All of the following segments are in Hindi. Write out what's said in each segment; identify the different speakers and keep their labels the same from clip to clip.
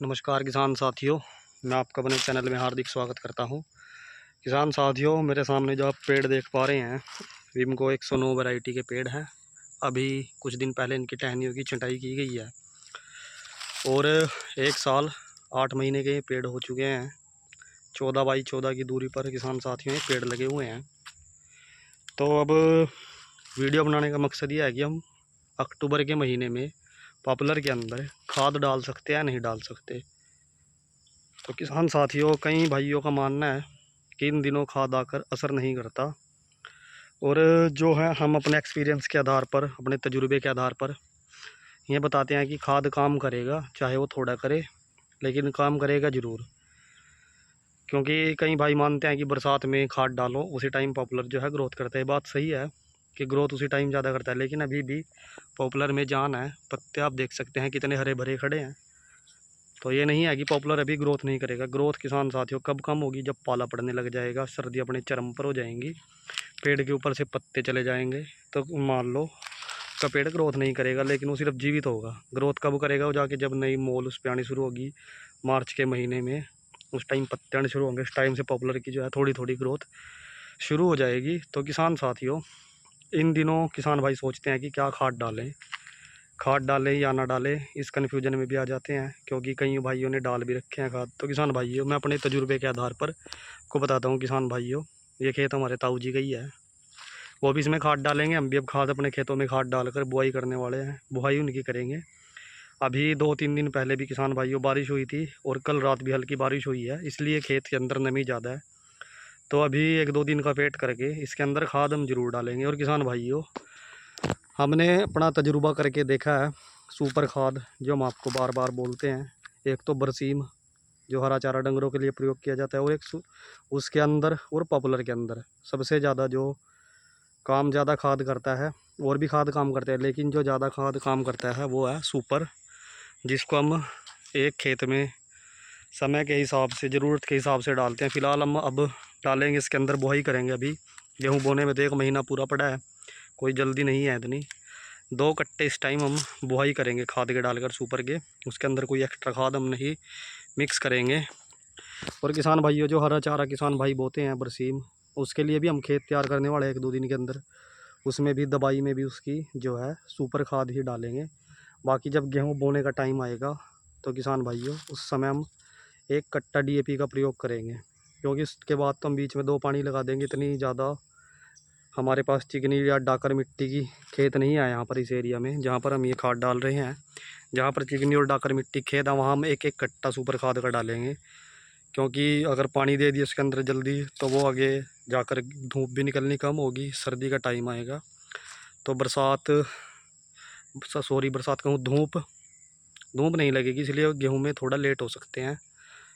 Speaker 1: नमस्कार किसान साथियों, मैं आपका अपने चैनल में हार्दिक स्वागत करता हूं। किसान साथियों, मेरे सामने जो आप पेड़ देख पा रहे हैं, विमको 109 वैरायटी के पेड़ हैं। अभी कुछ दिन पहले इनकी टहनियों की छंटाई की गई है और 1 साल 8 महीने के ये पेड़ हो चुके हैं। 14 बाई 14 की दूरी पर किसान साथियों ये पेड़ लगे हुए हैं। तो अब वीडियो बनाने का मकसद ये है कि हम अक्टूबर के महीने में पॉपुलर के अंदर खाद डाल सकते हैं या नहीं डाल सकते। तो किसान साथियों, कई भाइयों का मानना है कि इन दिनों खाद आकर असर नहीं करता, और जो है हम अपने एक्सपीरियंस के आधार पर, अपने तजुर्बे के आधार पर ये बताते हैं कि खाद काम करेगा, चाहे वो थोड़ा करे लेकिन काम करेगा ज़रूर। क्योंकि कई भाई मानते हैं कि बरसात में खाद डालो, उसी टाइम पॉपुलर जो है ग्रोथ करता है। बात सही है कि ग्रोथ उसी टाइम ज़्यादा करता है, लेकिन अभी भी पॉपुलर में जान है। पत्ते आप देख सकते हैं कितने हरे भरे खड़े हैं। तो ये नहीं है कि पॉपुलर अभी ग्रोथ नहीं करेगा। ग्रोथ किसान साथियों कब कम होगी? जब पाला पड़ने लग जाएगा, सर्दी अपने चरम पर हो जाएंगी, पेड़ के ऊपर से पत्ते चले जाएंगे, तो मान लो का पेड़ ग्रोथ नहीं करेगा, लेकिन वो सिर्फ जीवित होगा। ग्रोथ कब करेगा? वो जाके जब नई मोल उस पर आनी शुरू होगी, मार्च के महीने में, उस टाइम पत्ते आने शुरू होंगे। उस टाइम से पॉपुलर की जो है थोड़ी थोड़ी ग्रोथ शुरू हो जाएगी। तो किसान साथियों, इन दिनों किसान भाई सोचते हैं कि क्या खाद डालें या ना डालें, इस कन्फ्यूजन में भी आ जाते हैं, क्योंकि कई भाइयों ने डाल भी रखे हैं खाद। तो किसान भाइयों, मैं अपने तजुर्बे के आधार पर को बताता हूँ। किसान भाइयों, ये खेत हमारे ताऊ जी का ही है, वो भी इसमें खाद डालेंगे। हम भी अब खाद अपने खेतों में खाद डालकर बुआई करने वाले हैं। बुआई उनकी करेंगे। अभी 2-3 दिन पहले भी किसान भाइयों बारिश हुई थी, और कल रात भी हल्की बारिश हुई है, इसलिए खेत के अंदर नमी ज़्यादा है। तो अभी 1-2 दिन का वेट करके इसके अंदर खाद हम ज़रूर डालेंगे। और किसान भाइयों, हमने अपना तजुर्बा करके देखा है, सुपर खाद जो हम आपको बार बार बोलते हैं, एक तो बरसीम जो हरा चारा डंगरों के लिए प्रयोग किया जाता है, और एक उसके अंदर और पॉपुलर के अंदर सबसे ज़्यादा जो काम ज़्यादा खाद करता है, और भी खाद काम करते हैं, लेकिन जो ज़्यादा खाद काम करता है वो है सुपर, जिसको हम एक खेत में समय के हिसाब से, ज़रूरत के हिसाब से डालते हैं। फ़िलहाल हम अब डालेंगे इसके अंदर, बुआई करेंगे। अभी गेहूँ बोने में तो 1 महीना पूरा पड़ा है, कोई जल्दी नहीं है इतनी। 2 कट्टे इस टाइम हम बुआई करेंगे खाद के डालकर सुपर के। उसके अंदर कोई एक्स्ट्रा खाद हम नहीं मिक्स करेंगे। और किसान भाइयों, जो हरा चारा किसान भाई बोते हैं बरसीम, उसके लिए भी हम खेत तैयार करने वाले हैं 1-2 दिन के अंदर। उसमें भी दवाई में भी उसकी जो है सुपर खाद ही डालेंगे। बाकी जब गेहूँ बोने का टाइम आएगा तो किसान भाइयों, उस समय हम 1 कट्टा DAP का प्रयोग करेंगे, क्योंकि इसके बाद तो हम बीच में 2 पानी लगा देंगे। इतनी ज़्यादा हमारे पास चिकनी या डाकर मिट्टी की खेत नहीं है यहाँ पर, इस एरिया में जहाँ पर हम ये खाद डाल रहे हैं। जहाँ पर चिकनी और डाकर मिट्टी खेत है, वहाँ हम 1-1 कट्टा सुपर खाद का डालेंगे। क्योंकि अगर पानी दे दिया उसके अंदर जल्दी, तो वो आगे जाकर धूप भी निकलनी कम होगी, सर्दी का टाइम आएगा तो बरसात कहूँ, धूप नहीं लगेगी, इसलिए गेहूं में थोड़ा लेट हो सकते हैं।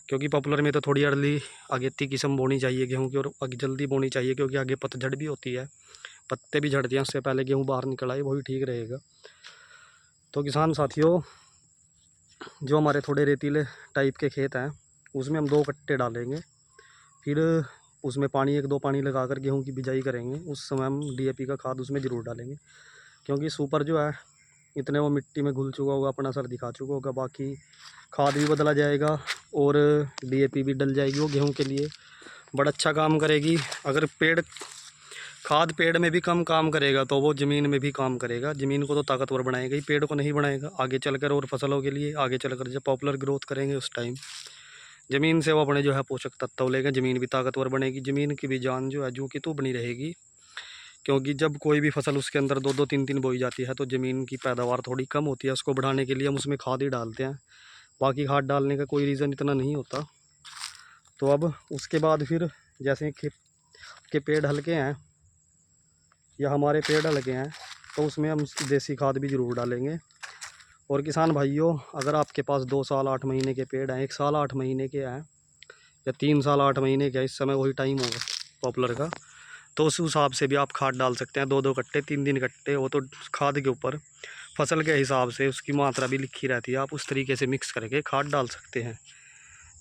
Speaker 1: क्योंकि पॉपुलर में तो थोड़ी अर्ली अगेती किस्म बोनी चाहिए गेहूं की, और आगे जल्दी बोनी चाहिए, क्योंकि आगे पतझड़ भी होती है, पत्ते भी झड़ते हैं। उससे पहले गेहूं बाहर निकल आए, वही ठीक रहेगा। तो किसान साथियों, जो हमारे थोड़े रेतीले टाइप के खेत हैं, उसमें हम 2 कट्टे डालेंगे। फिर उसमें पानी 1-2 पानी लगाकर गेहूं की बिजाई करेंगे। उस समय हम DAP का खाद उसमें ज़रूर डालेंगे, क्योंकि सुपर जो है इतने वो मिट्टी में घुल चुका होगा, अपना असर दिखा चुका होगा। बाकी खाद भी बदला जाएगा और DAP भी डल जाएगी, वो गेहूं के लिए बड़ा अच्छा काम करेगी। अगर खाद पेड़ में भी कम काम करेगा, तो वो ज़मीन में भी काम करेगा। ज़मीन को तो ताकतवर बनाएगा ही, पेड़ को नहीं बनाएगा आगे चलकर। और फसलों के लिए आगे चलकर जब पॉपुलर ग्रोथ करेंगे, उस टाइम ज़मीन से वो अपने जो है पोषक तत्व लेगा, ज़मीन भी ताकतवर बनेगी, ज़मीन की भी जान जो है जू की तू बनी रहेगी। क्योंकि जब कोई भी फसल उसके अंदर 2-2, 3-3 बोई जाती है, तो ज़मीन की पैदावार थोड़ी कम होती है। उसको बढ़ाने के लिए हम उसमें खाद ही डालते हैं, बाकी खाद डालने का कोई रीज़न इतना नहीं होता। तो अब उसके बाद फिर जैसे खेत के पेड़ हल्के हैं या हमारे पेड़ हल्के हैं, तो उसमें हम देसी खाद भी ज़रूर डालेंगे। और किसान भाइयों, अगर आपके पास 2 साल 8 महीने के पेड़ हैं, 1 साल 8 महीने के हैं, या 3 साल 8 महीने के हैं, इस समय वही टाइम होगा पॉपुलर का, तो उस हिसाब से भी आप खाद डाल सकते हैं। 2-2 कट्टे, 3-3 कट्टे, वो तो खाद के ऊपर फसल के हिसाब से उसकी मात्रा भी लिखी रहती है, आप उस तरीके से मिक्स करके खाद डाल सकते हैं।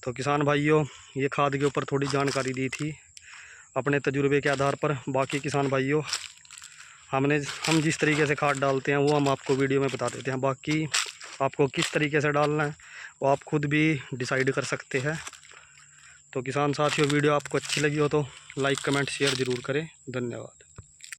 Speaker 1: तो किसान भाइयों, ये खाद के ऊपर थोड़ी जानकारी दी थी अपने तजुर्बे के आधार पर। बाकी किसान भाइयों, हम जिस तरीके से खाद डालते हैं वो हम आपको वीडियो में बता देते हैं। बाकी आपको किस तरीके से डालना है वो आप खुद भी डिसाइड कर सकते हैं। तो किसान साथियों, वीडियो आपको अच्छी लगी हो तो लाइक कमेंट शेयर ज़रूर करें। धन्यवाद।